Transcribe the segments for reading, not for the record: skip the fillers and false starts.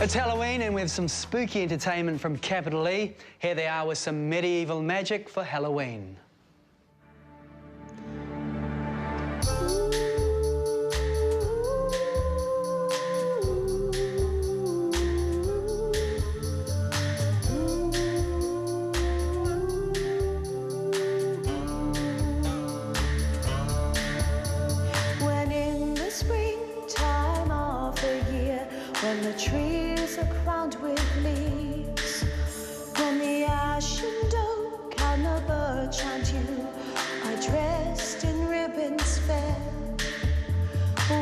It's Halloween and we have some spooky entertainment from Capital E. Here they are with some medieval magic for Halloween. When in the springtime of the year, when the trees are crowned with leaves, when the ashen oak and the birch and you are dressed in ribbons fair,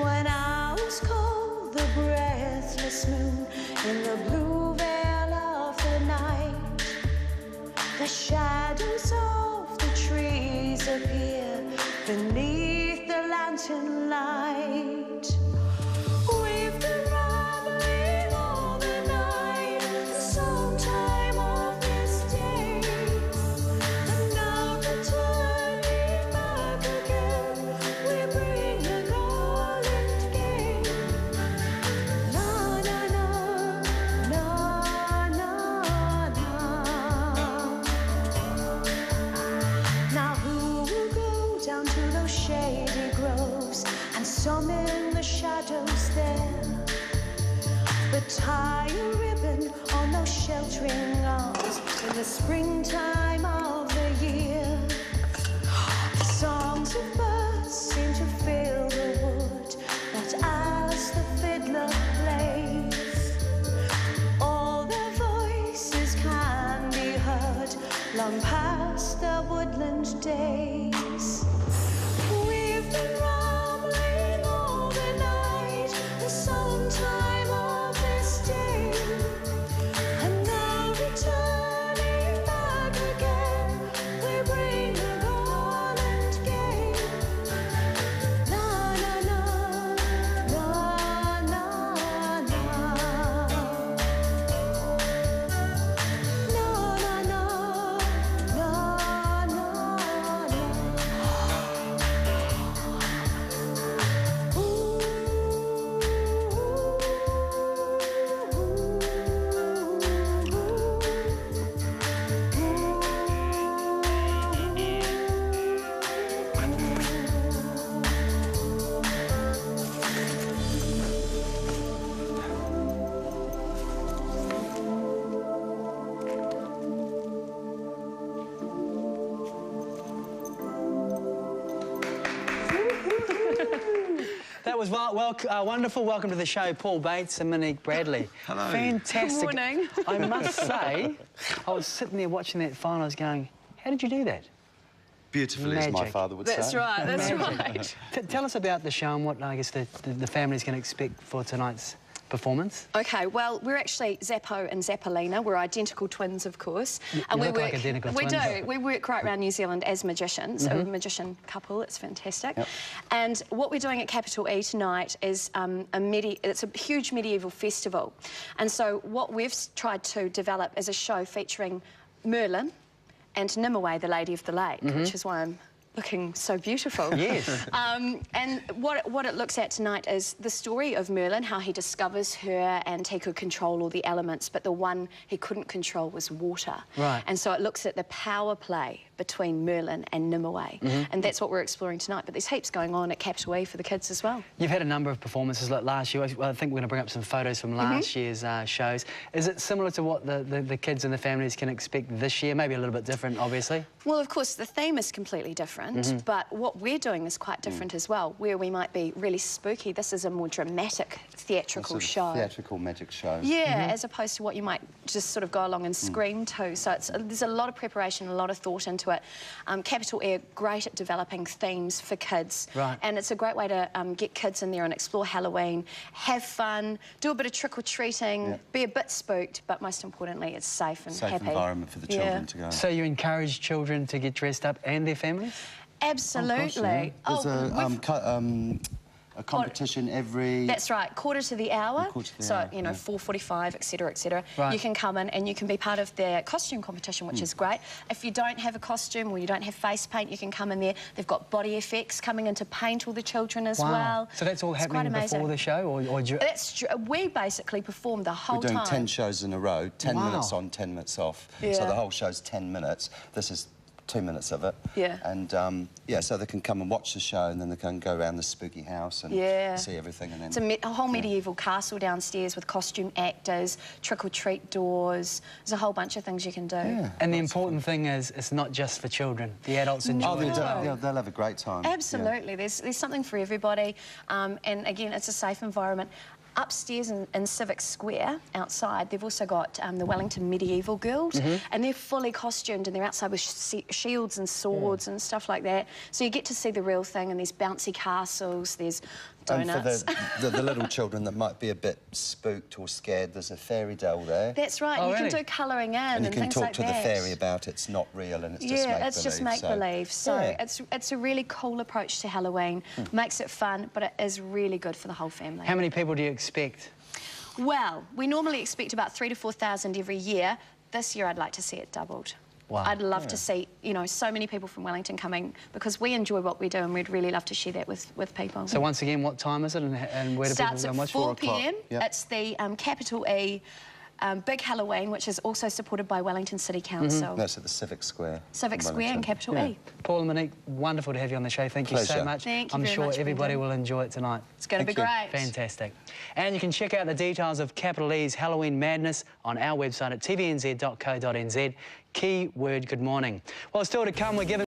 when owls call the breathless moon in the blue veil of the night, the shadows of the trees appear beneath the lantern light. We've been rambling all the night, sometime of this day, and now returning back again, we bring a garland gay. Na na na, na na na. Now who will go down to those shady groves and summon the shadows there, but tie a ribbon on those sheltering arms in the springtime of the year? Songs of birds seem to fill the wood, but as the fiddler plays, all their voices can be heard long past the woodland days. We've been rambling all the night, the sometime of this day, and now returning back again, we bring a garland gay. Na na na, na na na. Na na na, na na na. That was wonderful. Welcome to the show, Paul Bates and Monique Bradley. Hello. Fantastic. Good morning. I must say, I was sitting there watching that final, I was going, how did you do that? Beautifully, as my Magic. father would That's say. right, that's right. Tell us about the show and what, I guess, the families can expect for tonight's performance. Okay, well, we're actually Zappo and Zappalina. We're identical twins, of course. You look like identical we twins. do. We work right around New Zealand as magicians, a magician couple. It's fantastic. Yep. And what we're doing at Capital E tonight is it's a huge medieval festival. And so what we've tried to develop is a show featuring Merlin and Nimue, the Lady of the Lake, which is why I'm looking so beautiful. Yes. And what it looks at tonight is the story of Merlin, how he discovers her and he could control all the elements, but the one he couldn't control was water. Right. And so it looks at the power play between Merlin and Nimue. And that's what we're exploring tonight. But there's heaps going on at Capital E for the kids as well. You've had a number of performances like last year. Well, I think we're going to bring up some photos from last year's shows. Is it similar to what the kids and the families can expect this year? Maybe a little bit different, obviously. Well, of course, the theme is completely different, but what we're doing is quite different as well. Where we might be really spooky, this is a more dramatic theatrical show. Theatrical magic show. Yeah, as opposed to what you might just sort of go along and scream to. So there's a lot of preparation, a lot of thought into it. Capital E are great at developing themes for kids. Right. And it's a great way to get kids in there and explore Halloween, have fun, do a bit of trick-or-treating, be a bit spooked, but most importantly, it's safe and Safe happy. environment for the children to go. So you encourage children to get dressed up and their families? Absolutely. There's A competition every... That's right, quarter to the hour. Quarter to the so, hour, you know, 4:45, etc., etc. Right. You can come in and you can be part of their costume competition, which is great. If you don't have a costume or you don't have face paint, you can come in there. They've got body effects coming in to paint all the children as well. So that's all It's happening quite amazing. before the show? Or We basically perform the whole We're doing time. 10 shows in a row, 10 minutes on, 10 minutes off. Yeah. So the whole show's 10 minutes. This is 2 minutes of it. Yeah. And, yeah, so they can come and watch the show and then they can go around the spooky house and see everything. And then, it's a whole medieval castle downstairs with costume actors, trick-or-treat doors. There's a whole bunch of things you can do. Yeah. And the important thing is, it's not just for children. The adults enjoy it. They'll have a great time. Absolutely. Yeah. There's something for everybody. And, again, it's a safe environment. Upstairs in Civic Square, outside, they've also got the Wellington Medieval Guild, and they're fully costumed and they're outside with shields and swords and stuff like that. So you get to see the real thing, and there's bouncy castles, there's donuts. And for the little children that might be a bit spooked or scared, there's a fairy dell there. That's right. Oh, you really? can do colouring in And you can things talk like to that. the fairy about it's not real and it's just make-believe. Yeah, it's just make-believe. So yeah. it's a really cool approach to Halloween. Makes it fun, but it is really good for the whole family. How many people do you expect? Well, we normally expect about 3,000 to 4,000 every year. This year, I'd like to see it doubled. Wow. I'd love to see, you know, so many people from Wellington coming, because we enjoy what we do and we'd really love to share that with people. So once again, what time is it and where do people Starts go at and watch? 4 p.m. Yep. It's the capital E Big Halloween, which is also supported by Wellington City Council. That's at the Civic Square. Civic Square and capital E. Paul and Monique, wonderful to have you on the show. Thank you so Pleasure. much. Thank you I'm very sure much, everybody Brendan. will enjoy it tonight. It's going to be Thank you. great. Fantastic. And you can check out the details of Capital E's Halloween Madness on our website at tvnz.co.nz. Keyword good morning. Well, still to come, we're given